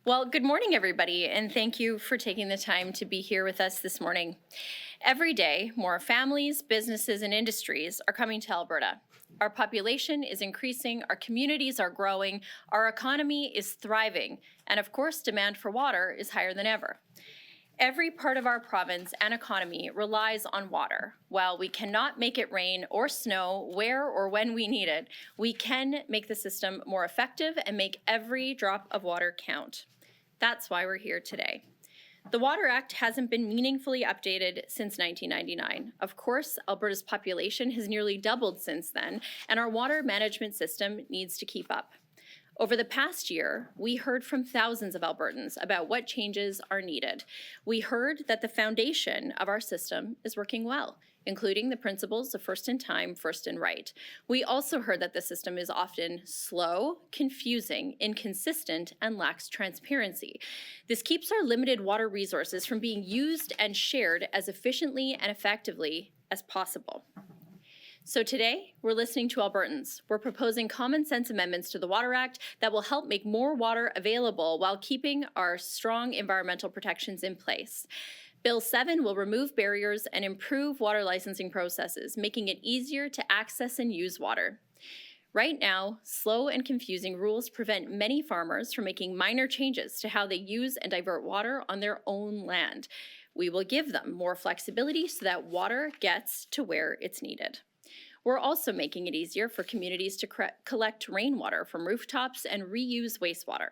Well, good morning, everybody, and thank you for taking the time to be here with us this morning. Every day, more families, businesses, and industries are coming to Alberta. Our population is increasing, our communities are growing, our economy is thriving, and of course, demand for water is higher than ever. Every part of our province and economy relies on water. While we cannot make it rain or snow where or when we need it, we can make the system more effective and make every drop of water count. That's why we're here today. The Water Act hasn't been meaningfully updated since 1999. Of course, Alberta's population has nearly doubled since then, and our water management system needs to keep up. Over the past year, we heard from thousands of Albertans about what changes are needed. We heard that the foundation of our system is working well, including the principles of first in time, first in right. We also heard that the system is often slow, confusing, inconsistent, and lacks transparency. This keeps our limited water resources from being used and shared as efficiently and effectively as possible. So today, we're listening to Albertans. We're proposing common sense amendments to the Water Act that will help make more water available while keeping our strong environmental protections in place. Bill 7 will remove barriers and improve water licensing processes, making it easier to access and use water. Right now, slow and confusing rules prevent many farmers from making minor changes to how they use and divert water on their own land. We will give them more flexibility so that water gets to where it's needed. We're also making it easier for communities to collect rainwater from rooftops and reuse wastewater.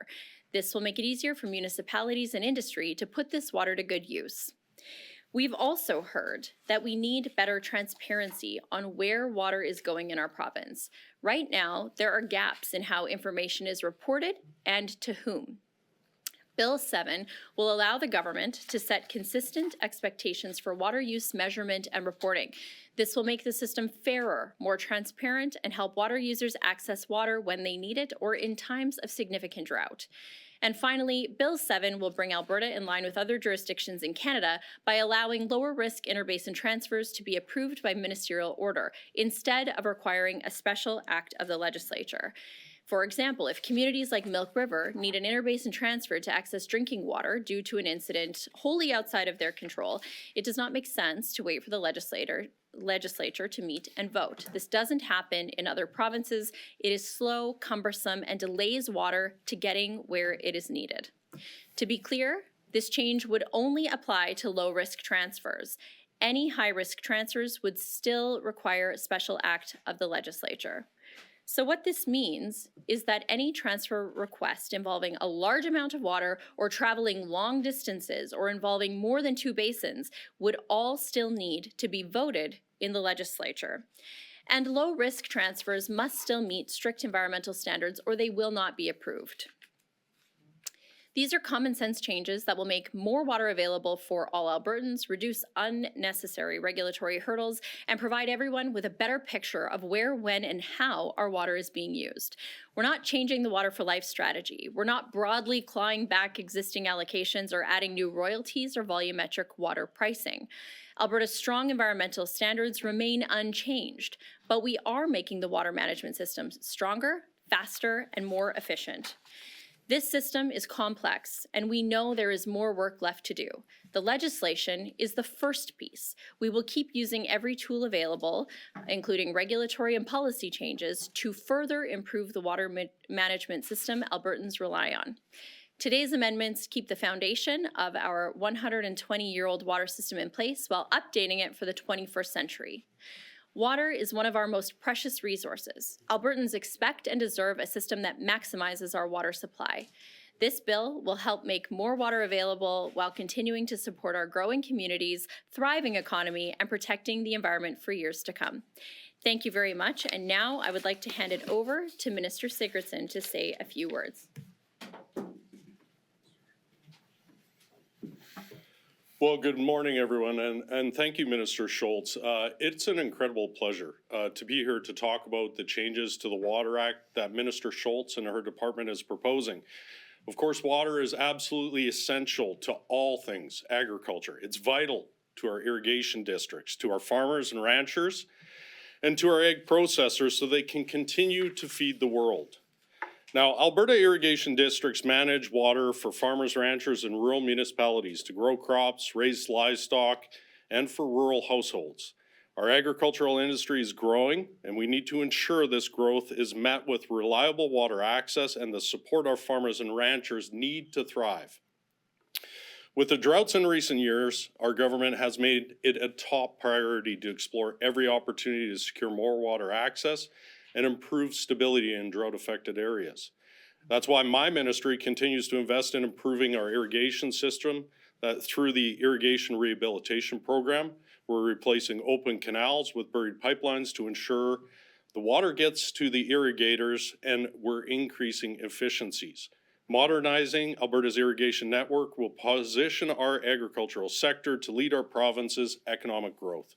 This will make it easier for municipalities and industry to put this water to good use. We've also heard that we need better transparency on where water is going in our province. Right now, there are gaps in how information is reported and to whom. Bill 7 will allow the government to set consistent expectations for water use measurement and reporting. This will make the system fairer, more transparent, and help water users access water when they need it or in times of significant drought. And finally, Bill 7 will bring Alberta in line with other jurisdictions in Canada by allowing lower risk interbasin transfers to be approved by ministerial order instead of requiring a special act of the legislature. For example, if communities like Milk River need an interbasin transfer to access drinking water due to an incident wholly outside of their control, it does not make sense to wait for the legislature to meet and vote. This doesn't happen in other provinces. It is slow, cumbersome, and delays water to getting where it is needed. To be clear, this change would only apply to low-risk transfers. Any high-risk transfers would still require a special act of the legislature. So what this means is that any transfer request involving a large amount of water or traveling long distances or involving more than 2 basins would all still need to be voted in the legislature. And low-risk transfers must still meet strict environmental standards or they will not be approved. These are common sense changes that will make more water available for all Albertans, reduce unnecessary regulatory hurdles, and provide everyone with a better picture of where, when, and how our water is being used. We're not changing the Water for Life strategy. We're not broadly clawing back existing allocations or adding new royalties or volumetric water pricing. Alberta's strong environmental standards remain unchanged, but we are making the water management system stronger, faster, and more efficient. This system is complex, and we know there is more work left to do. The legislation is the first piece. We will keep using every tool available, including regulatory and policy changes, to further improve the water management system Albertans rely on. Today's amendments keep the foundation of our 120-year-old water system in place while updating it for the 21st century. Water is one of our most precious resources. Albertans expect and deserve a system that maximizes our water supply. This bill will help make more water available while continuing to support our growing communities, thriving economy, and protecting the environment for years to come. Thank you very much, and now I would like to hand it over to Minister Sigurdsson to say a few words. Well, good morning, everyone, and thank you, Minister Schultz. It's an incredible pleasure to be here to talk about the changes to the Water Act that Minister Schultz and her department is proposing. Of course, water is absolutely essential to all things agriculture. It's vital to our irrigation districts, to our farmers and ranchers, and to our egg processors so they can continue to feed the world. Now, Alberta irrigation districts manage water for farmers, ranchers, and rural municipalities to grow crops, raise livestock, and for rural households. Our agricultural industry is growing, and we need to ensure this growth is met with reliable water access and the support our farmers and ranchers need to thrive. With the droughts in recent years, our government has made it a top priority to explore every opportunity to secure more water access and improve stability in drought-affected areas. That's why my ministry continues to invest in improving our irrigation system through the Irrigation Rehabilitation Program. We're replacing open canals with buried pipelines to ensure the water gets to the irrigators, and we're increasing efficiencies. Modernizing Alberta's irrigation network will position our agricultural sector to lead our province's economic growth.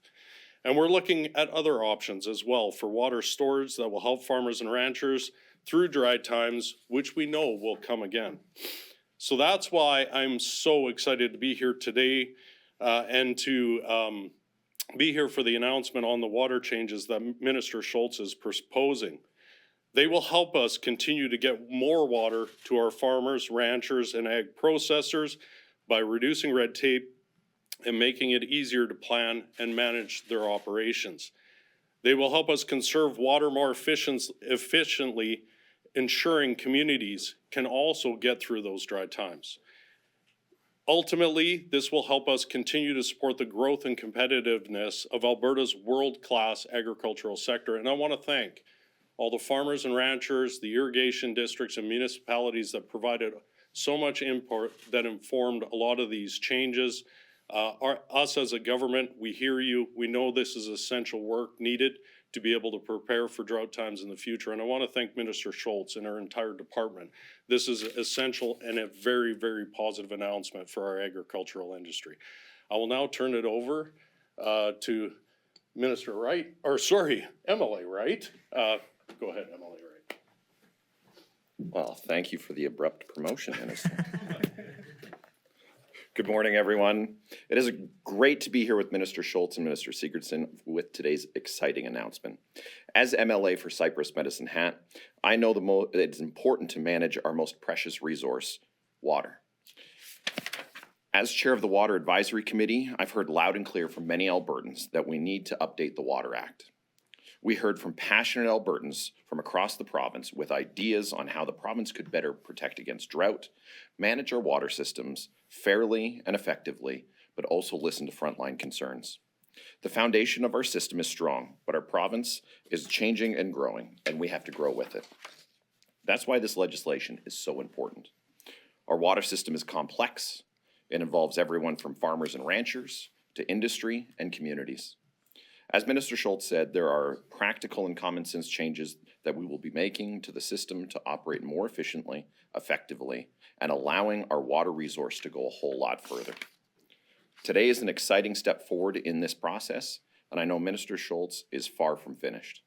And we're looking at other options as well for water storage that will help farmers and ranchers through dry times, which we know will come again. So that's why I'm so excited to be here today and to be here for the announcement on the water changes that Minister Schultz is proposing. They will help us continue to get more water to our farmers, ranchers, and ag processors by reducing red tape and making it easier to plan and manage their operations. They will help us conserve water more efficiently, ensuring communities can also get through those dry times. Ultimately, this will help us continue to support the growth and competitiveness of Alberta's world-class agricultural sector. And I want to thank all the farmers and ranchers, the irrigation districts and municipalities that provided so much input that informed a lot of these changes. Us as a government, we hear you. We know this is essential work needed to be able to prepare for drought times in the future. And I want to thank Minister Schultz and our entire department. This is essential and a very, very positive announcement for our agricultural industry. I will now turn it over to Minister Wright, or sorry, Emily Wright. Go ahead, Emily Wright. Well, thank you for the abrupt promotion, Minister. Good morning, everyone. It is great to be here with Minister Schultz and Minister Sigurdsson with today's exciting announcement. As MLA for Cypress Medicine Hat, I know that it's important to manage our most precious resource, water. As chair of the Water Advisory Committee, I've heard loud and clear from many Albertans that we need to update the Water Act. We heard from passionate Albertans from across the province with ideas on how the province could better protect against drought, manage our water systems fairly and effectively, but also listen to frontline concerns. The foundation of our system is strong, but our province is changing and growing, and we have to grow with it. That's why this legislation is so important. Our water system is complex. It involves everyone from farmers and ranchers to industry and communities. As Minister Schultz said, there are practical and common sense changes that we will be making to the system to operate more efficiently, effectively, and allowing our water resource to go a whole lot further. Today is an exciting step forward in this process, and I know Minister Schultz is far from finished.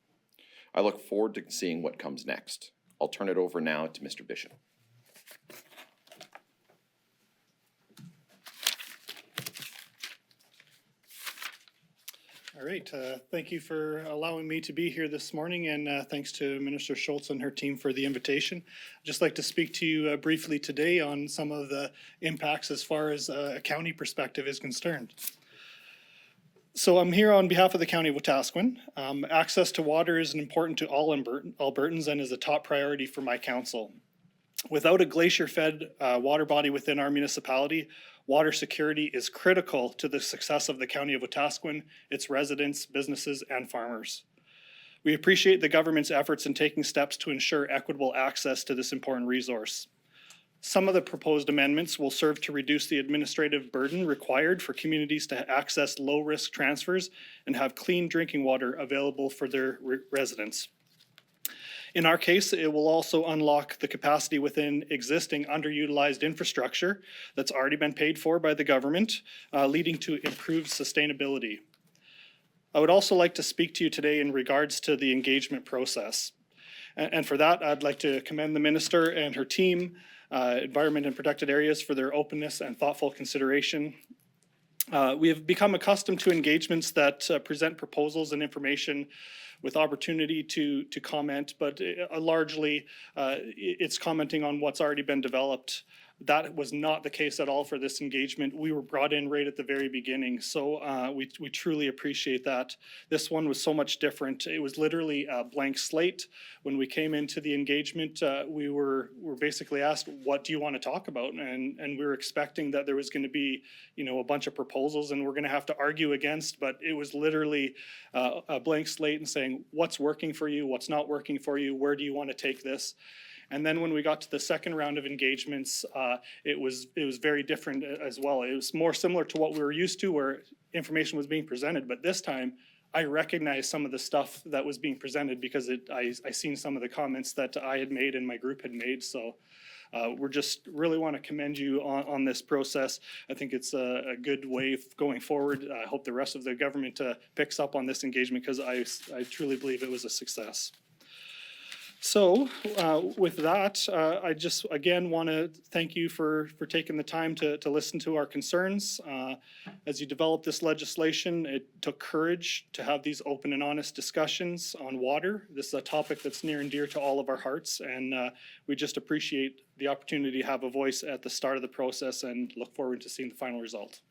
I look forward to seeing what comes next. I'll turn it over now to Mr. Bishop. All right, thank you for allowing me to be here this morning, and thanks to Minister Schultz and her team for the invitation. I'd just like to speak to you briefly today on some of the impacts as far as a county perspective is concerned. So I'm here on behalf of the County of Wetaskiwin. Access to water is important to all Albertans and is a top priority for my council. Without a glacier-fed water body within our municipality, water security is critical to the success of the County of Wetaskiwin, its residents, businesses, and farmers. We appreciate the government's efforts in taking steps to ensure equitable access to this important resource. Some of the proposed amendments will serve to reduce the administrative burden required for communities to access low-risk transfers and have clean drinking water available for their residents. In our case, it will also unlock the capacity within existing underutilized infrastructure that's already been paid for by the government, leading to improved sustainability. I would also like to speak to you today in regards to the engagement process. And for that, I'd like to commend the minister and her team, Environment and Protected Areas, for their openness and thoughtful consideration. We have become accustomed to engagements that present proposals and information with opportunity to comment, but largely it's commenting on what's already been developed. That was not the case at all for this engagement. We were brought in right at the very beginning, so we truly appreciate that. This one was so much different. It was literally a blank slate. When we came into the engagement, we were basically asked, what do you want to talk about? And we were expecting that there was going to be, a bunch of proposals and we're going to have to argue against, but it was literally a blank slate and saying, what's working for you, what's not working for you, where do you want to take this? And then when we got to the second round of engagements, it was very different as well. It was more similar to what we were used to, where information was being presented. But this time, I recognized some of the stuff that was being presented because I seen some of the comments that I had made and my group had made. So we're just really want to commend you on this process. I think it's a good way going forward. I hope the rest of the government picks up on this engagement because I truly believe it was a success. So with that, I just again want to thank you for taking the time to listen to our concerns. As you develop this legislation, it took courage to have these open and honest discussions on water. This is a topic that's near and dear to all of our hearts, and we just appreciate the opportunity to have a voice at the start of the process and look forward to seeing the final result.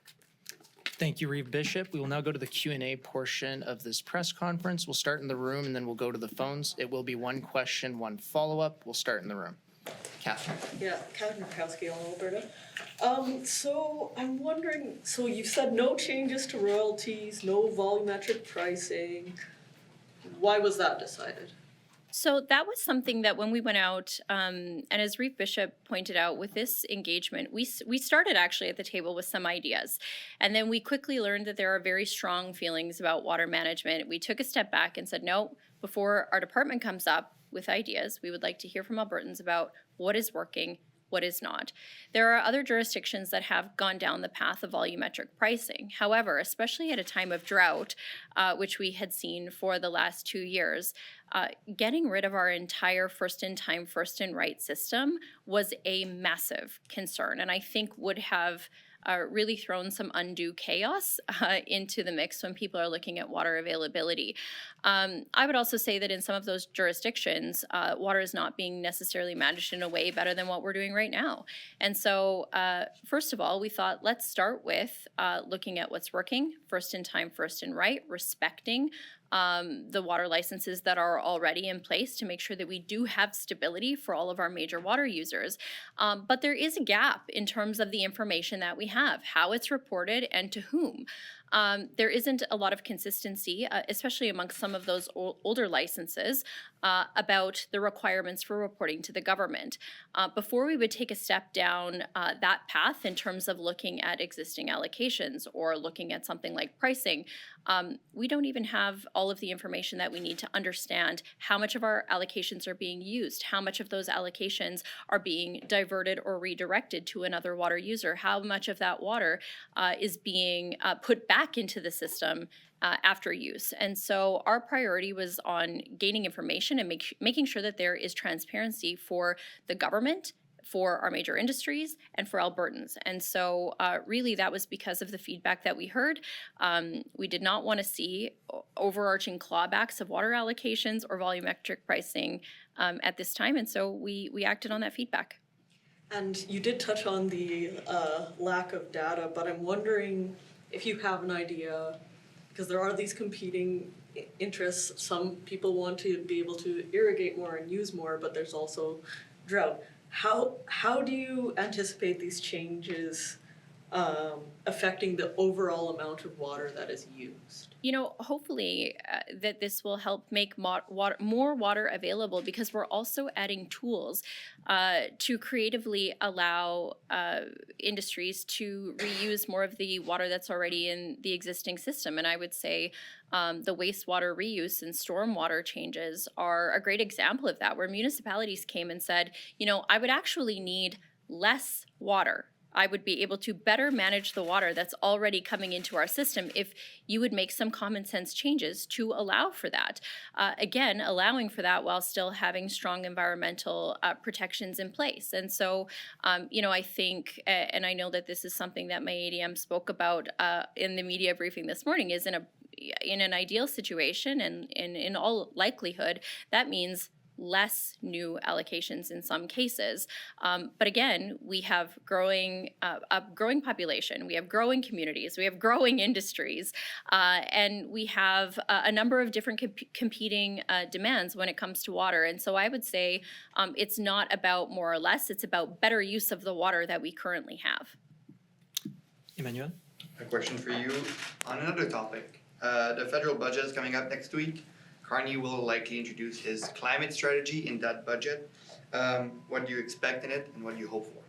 Thank you, Reeve Bishop. We will now go to the Q&A portion of this press conference. We'll start in the room and then we'll go to the phones. It will be one question, one follow-up. We'll start in the room. Catherine. Yeah, Catherine Murkowski, Alberta. So I'm wondering, so you said no changes to royalties, no volumetric pricing. Why was that decided? So that was something that when we went out, and as Reeve Bishop pointed out, with this engagement, we started actually at the table with some ideas. And then we quickly learned that there are very strong feelings about water management. We took a step back and said, no, before our department comes up with ideas, we would like to hear from Albertans about what is working, what is not. There are other jurisdictions that have gone down the path of volumetric pricing. However, especially at a time of drought, which we had seen for the last 2 years, getting rid of our entire first-in-time, first-in-right system was a massive concern, and I think would have really thrown some undue chaos into the mix when people are looking at water availability. I would also say that in some of those jurisdictions, water is not being necessarily managed in a way better than what we're doing right now. And so, first of all, we thought, let's start with looking at what's working, first in time, first in right, respecting the water licenses that are already in place to make sure that we do have stability for all of our major water users. But there is a gap in terms of the information that we have, how it's reported and to whom. There isn't a lot of consistency, especially amongst some of those older licenses, about the requirements for reporting to the government. Before we would take a step down that path in terms of looking at existing allocations or looking at something like pricing, we don't even have all of the information that we need to understand how much of our allocations are being used, how much of those allocations are being diverted or redirected to another water user, how much of that water is being put back into the system after use. And so our priority was on gaining information and making sure that there is transparency for the government, for our major industries, and for Albertans. And so really that was because of the feedback that we heard. We did not want to see overarching clawbacks of water allocations or volumetric pricing at this time, and so we acted on that feedback. And you did touch on the lack of data, but I'm wondering if you have an idea, because there are these competing interests. Some people want to be able to irrigate more and use more, but there's also drought. How do you anticipate these changes affecting the overall amount of water that is used? You know, hopefully that this will help make more water available, because we're also adding tools to creatively allow industries to reuse more of the water that's already in the existing system. And I would say the wastewater reuse and stormwater changes are a great example of that, where municipalities came and said, you know, I would actually need less water. I would be able to better manage the water that's already coming into our system if you would make some common sense changes to allow for that. Again, allowing for that while still having strong environmental protections in place. And so, you know, I think, and I know that this is something that my ADM spoke about in the media briefing this morning, is in an ideal situation, and in all likelihood, that means less new allocations in some cases. But again, we have a growing population, we have growing communities, we have growing industries, and we have a number of different competing demands when it comes to water. And so I would say it's not about more or less, it's about better use of the water that we currently have. Emmanuel? A question for you on another topic. The federal budget is coming up next week. Carney will likely introduce his climate strategy in that budget. What do you expect in it and what do you hope for?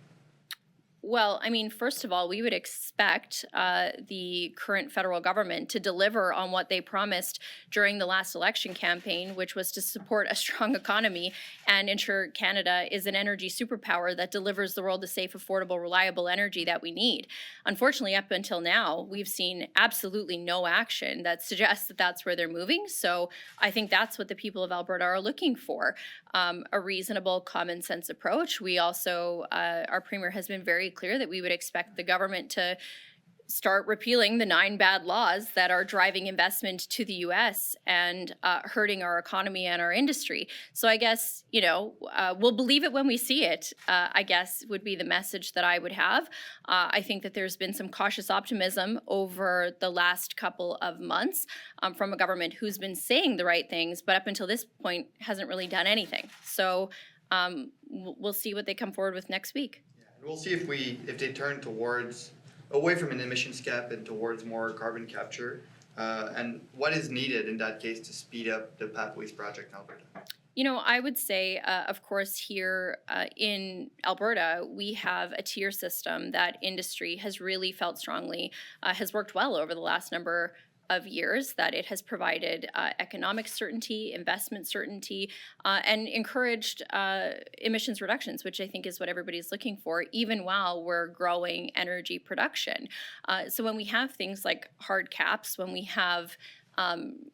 Well, I mean, first of all, we would expect the current federal government to deliver on what they promised during the last election campaign, which was to support a strong economy and ensure Canada is an energy superpower that delivers the world the safe, affordable, reliable energy that we need. Unfortunately, up until now, we've seen absolutely no action that suggests that that's where they're moving. So I think that's what the people of Alberta are looking for, a reasonable, common sense approach. We also, our Premier has been very clear that we would expect the government to start repealing the 9 bad laws that are driving investment to the US and hurting our economy and our industry. So I guess, we'll believe it when we see it, I guess would be the message that I would have. I think that there's been some cautious optimism over the last couple of months from a government who's been saying the right things, but up until this point hasn't really done anything. So we'll see what they come forward with next week. We'll see if they turn away from an emissions cap and towards more carbon capture, and what is needed in that case to speed up the Pathways project in Alberta. I would say, of course, here in Alberta, we have a tier system that industry has really felt strongly has worked well over the last number of years, that it has provided economic certainty, investment certainty, and encouraged emissions reductions, which I think is what everybody's looking for, even while we're growing energy production. So when we have things like hard caps, when we have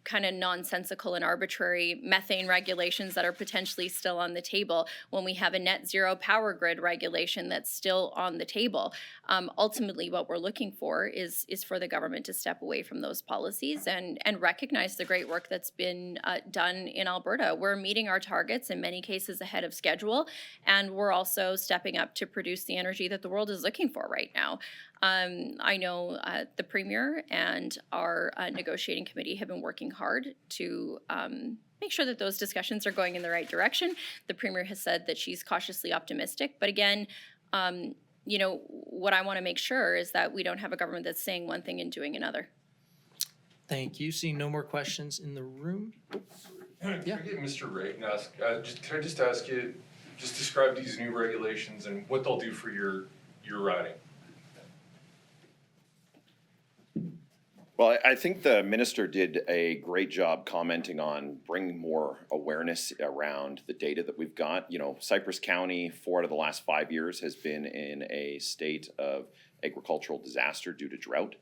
kind of nonsensical and arbitrary methane regulations that are potentially still on the table, when we have a net zero power grid regulation that's still on the table. Ultimately, what we're looking for is for the government to step away from those policies and recognize the great work that's been done in Alberta. We're meeting our targets in many cases ahead of schedule, and we're also stepping up to produce the energy that the world is looking for right now. I know the Premier and our negotiating committee have been working hard to make sure that those discussions are going in the right direction. The Premier has said that she's cautiously optimistic, but again, what I want to make sure is that we don't have a government that's saying one thing and doing another. Thank you. Seeing no more questions in the room. Can I get Mr. Wright and ask, can I just ask you, just describe these new regulations and what they'll do for your riding? Well, I think the minister did a great job commenting on bringing more awareness around the data that we've got. Cypress County, 4 out of the last 5 years, has been in a state of agricultural disaster due to drought.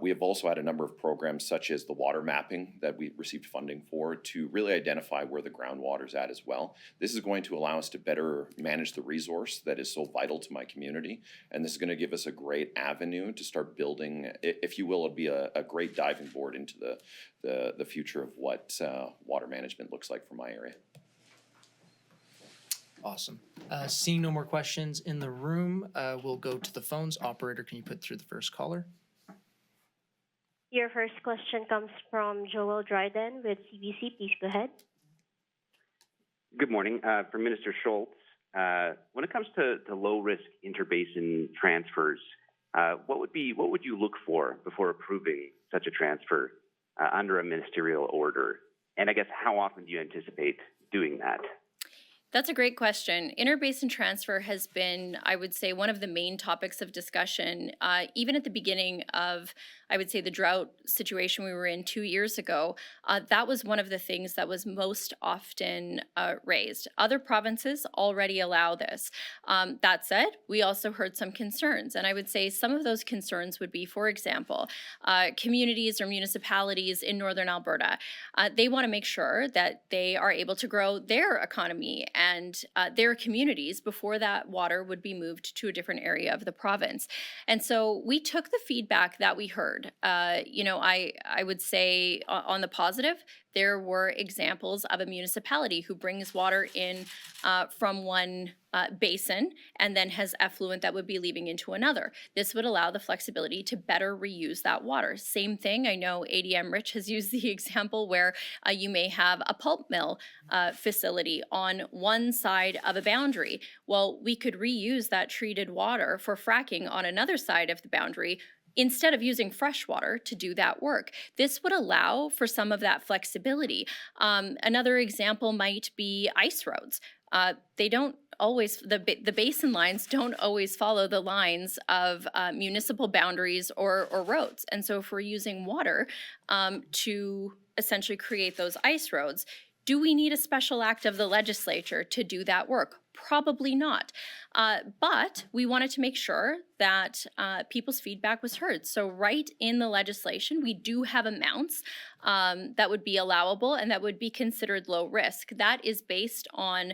We have also had a number of programs such as the water mapping that we received funding for to really identify where the groundwater is at as well. This is going to allow us to better manage the resource that is so vital to my community, and this is going to give us a great avenue to start building, if you will, it'll be a great diving board into the future of what water management looks like for my area. Awesome. Seeing no more questions in the room, we'll go to the phones. Operator, can you put through the first caller? Your first question comes from Joel Dryden with CBC. Please go ahead. Good morning. For Minister Schultz, when it comes to low-risk interbasin transfers, what would you look for before approving such a transfer under a ministerial order? And I guess how often do you anticipate doing that? That's a great question. Interbasin transfer has been, I would say, one of the main topics of discussion, even at the beginning of, I would say, the drought situation we were in 2 years ago. That was one of the things that was most often raised. Other provinces already allow this. That said, we also heard some concerns, and I would say some of those concerns would be, for example, communities or municipalities in Northern Alberta. They want to make sure that they are able to grow their economy and their communities before that water would be moved to a different area of the province. And so we took the feedback that we heard. I would say on the positive, there were examples of a municipality who brings water in from one basin and then has effluent that would be leaving into another. This would allow the flexibility to better reuse that water. Same thing, I know ADM Rich has used the example where you may have a pulp mill facility on one side of a boundary. Well, we could reuse that treated water for fracking on another side of the boundary instead of using fresh water to do that work. This would allow for some of that flexibility. Another example might be ice roads. They don't always, the basin lines don't always follow the lines of municipal boundaries or roads. And so if we're using water to essentially create those ice roads, do we need a special act of the legislature to do that work? Probably not. But we wanted to make sure that people's feedback was heard. So right in the legislation, we do have amounts that would be allowable and that would be considered low risk. That is based on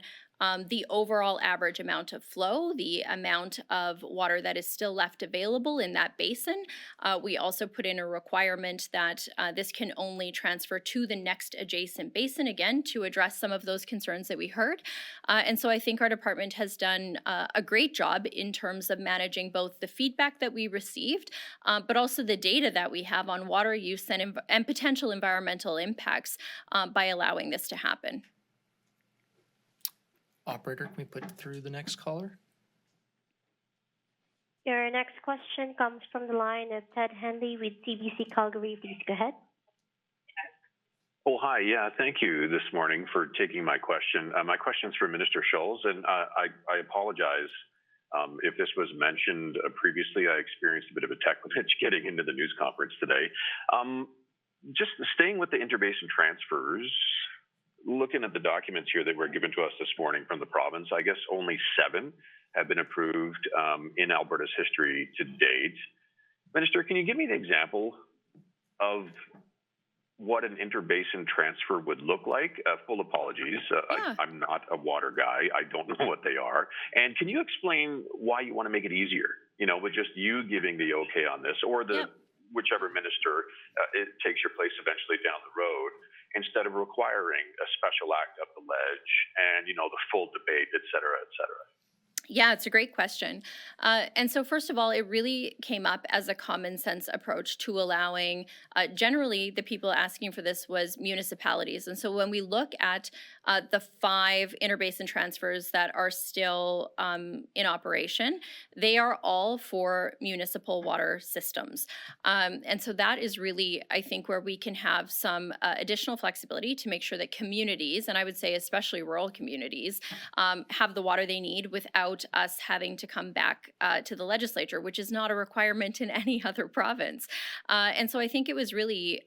the overall average amount of flow, the amount of water that is still left available in that basin. We also put in a requirement that this can only transfer to the next adjacent basin, again, to address some of those concerns that we heard. And so I think our department has done a great job in terms of managing both the feedback that we received, but also the data that we have on water use and potential environmental impacts by allowing this to happen. Operator, can we put through the next caller? Your next question comes from the line of Ted Henley with CBC Calgary. Please go ahead. Oh, hi. Yeah, thank you this morning for taking my question. My question is for Minister Schultz, and I apologize if this was mentioned previously. I experienced a bit of a tech glitch getting into the news conference today. Just staying with the interbasin transfers, looking at the documents here that were given to us this morning from the province, I guess only 7 have been approved in Alberta's history to date. Minister, can you give me an example of what an interbasin transfer would look like? Full apologies. I'm not a water guy. I don't know what they are. And can you explain why you want to make it easier, with just you giving the okay on this, or whichever minister it takes your place eventually down the road, instead of requiring a special act of the ledge and, the full debate, et cetera, et cetera? Yeah, it's a great question. And so first of all, it really came up as a common sense approach to allowing, generally the people asking for this was municipalities. And so when we look at the 5 interbasin transfers that are still in operation, they are all for municipal water systems. And so that is really, I think, where we can have some additional flexibility to make sure that communities, and I would say especially rural communities, have the water they need without us having to come back to the legislature, which is not a requirement in any other province. And so I think it was really,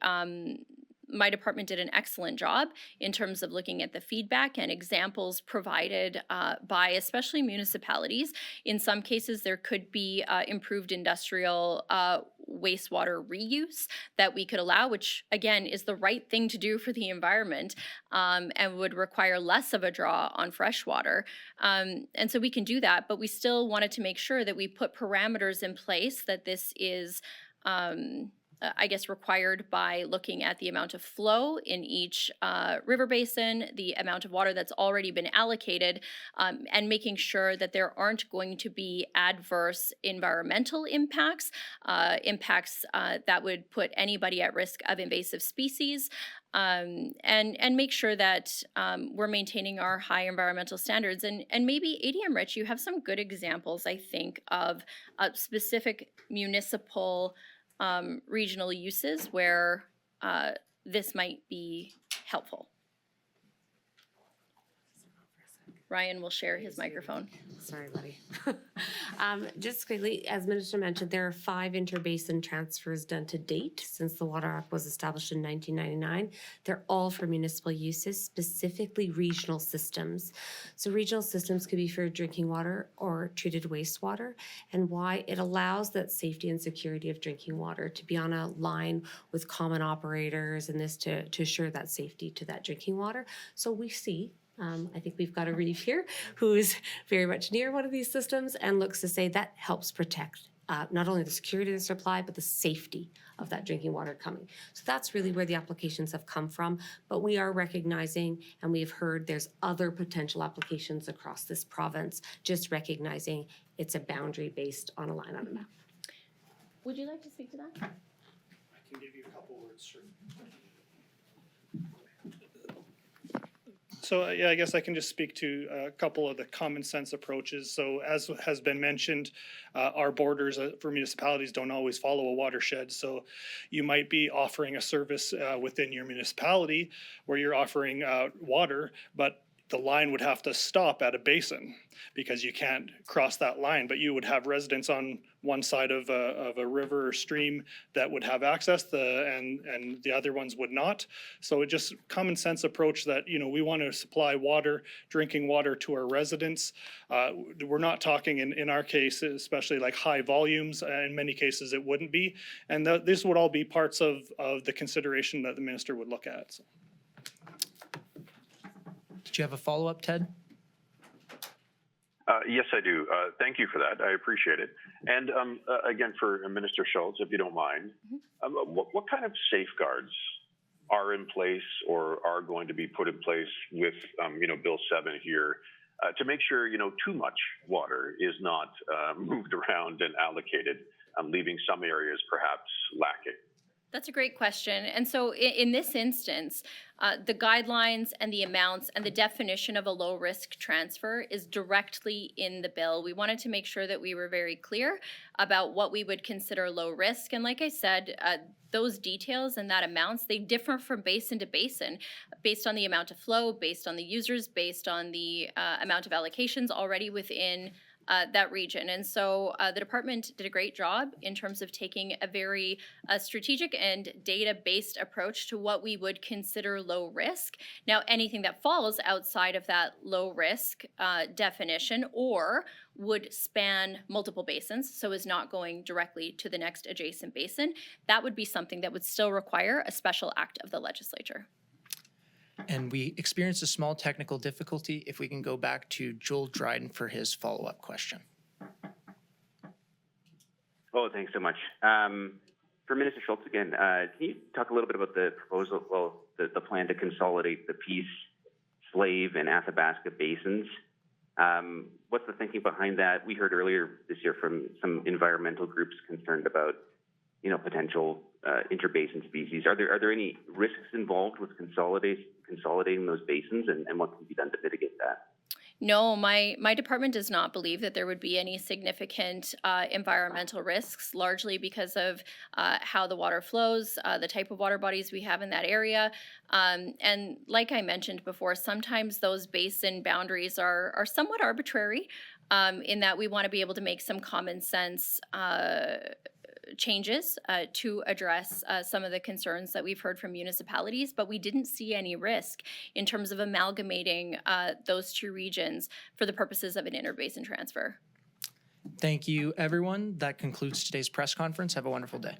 my department did an excellent job in terms of looking at the feedback and examples provided by especially municipalities. In some cases, there could be improved industrial wastewater reuse that we could allow, which again is the right thing to do for the environment and would require less of a draw on fresh water. And so we can do that, but we still wanted to make sure that we put parameters in place that this is required by looking at the amount of flow in each river basin, the amount of water that's already been allocated, and making sure that there aren't going to be adverse environmental impacts, that would put anybody at risk of invasive species, and make sure that we're maintaining our high environmental standards. And maybe ADM Rich, you have some good examples, I think, of specific municipal regional uses where this might be helpful. Ryan will share his microphone. Sorry, buddy. Just quickly, as Minister mentioned, there are 5 interbasin transfers done to date since the Water Act was established in 1999. They're all for municipal uses, specifically regional systems. So regional systems could be for drinking water or treated wastewater, and why it allows that safety and security of drinking water to be on a line with common operators and this to assure that safety to that drinking water. So we see I think we've got a Reeve here who's very much near one of these systems and looks to say that helps protect not only the security of the supply, but the safety of that drinking water coming. So that's really where the applications have come from. But we are recognizing, and we've heard there's other potential applications across this province, just recognizing it's a boundary based on a line on a map. Would you like to speak to that? I can give you a couple words, sure. So yeah, I guess I can just speak to a couple of the common sense approaches. So as has been mentioned, our borders for municipalities don't always follow a watershed. So you might be offering a service within your municipality where you're offering water, but the line would have to stop at a basin because you can't cross that line, but you would have residents on one side of a river or stream that would have access, and the other ones would not. So it just common sense approach that, you know, we want to supply water, drinking water to our residents. We're not talking in our case, especially like high volumes. In many cases, it wouldn't be. And this would all be parts of the consideration that the minister would look at. So. Did you have a follow-up, Ted? Yes, I do. Thank you for that. I appreciate it. And again, for Minister Schultz, if you don't mind, what kind of safeguards are in place or are going to be put in place with, Bill 7 here to make sure, too much water is not moved around and allocated, leaving some areas perhaps lacking? That's a great question. And so in this instance, the guidelines and the amounts and the definition of a low risk transfer is directly in the bill. We wanted to make sure that we were very clear about what we would consider low risk. And like I said, those details and that amounts, they differ from basin to basin based on the amount of flow, based on the users, based on the amount of allocations already within that region. And so the department did a great job in terms of taking a very strategic and data-based approach to what we would consider low risk. Now, anything that falls outside of that low risk definition or would span multiple basins, so is not going directly to the next adjacent basin, that would be something that would still require a special act of the legislature. And we experienced a small technical difficulty. If we can go back to Joel Dryden for his follow-up question. Oh, thanks so much. For Minister Schultz again, can you talk a little bit about the proposal, the plan to consolidate the Peace, Slave, and Athabasca basins? What's the thinking behind that? We heard earlier this year from some environmental groups concerned about, potential interbasin species. Are there any risks involved with consolidating those basins, and what can be done to mitigate that? No, my department does not believe that there would be any significant environmental risks, largely because of how the water flows, the type of water bodies we have in that area. And like I mentioned before, sometimes those basin boundaries are somewhat arbitrary in that we want to be able to make some common sense changes to address some of the concerns that we've heard from municipalities, but we didn't see any risk in terms of amalgamating those two regions for the purposes of an interbasin transfer. Thank you, everyone. That concludes today's press conference. Have a wonderful day.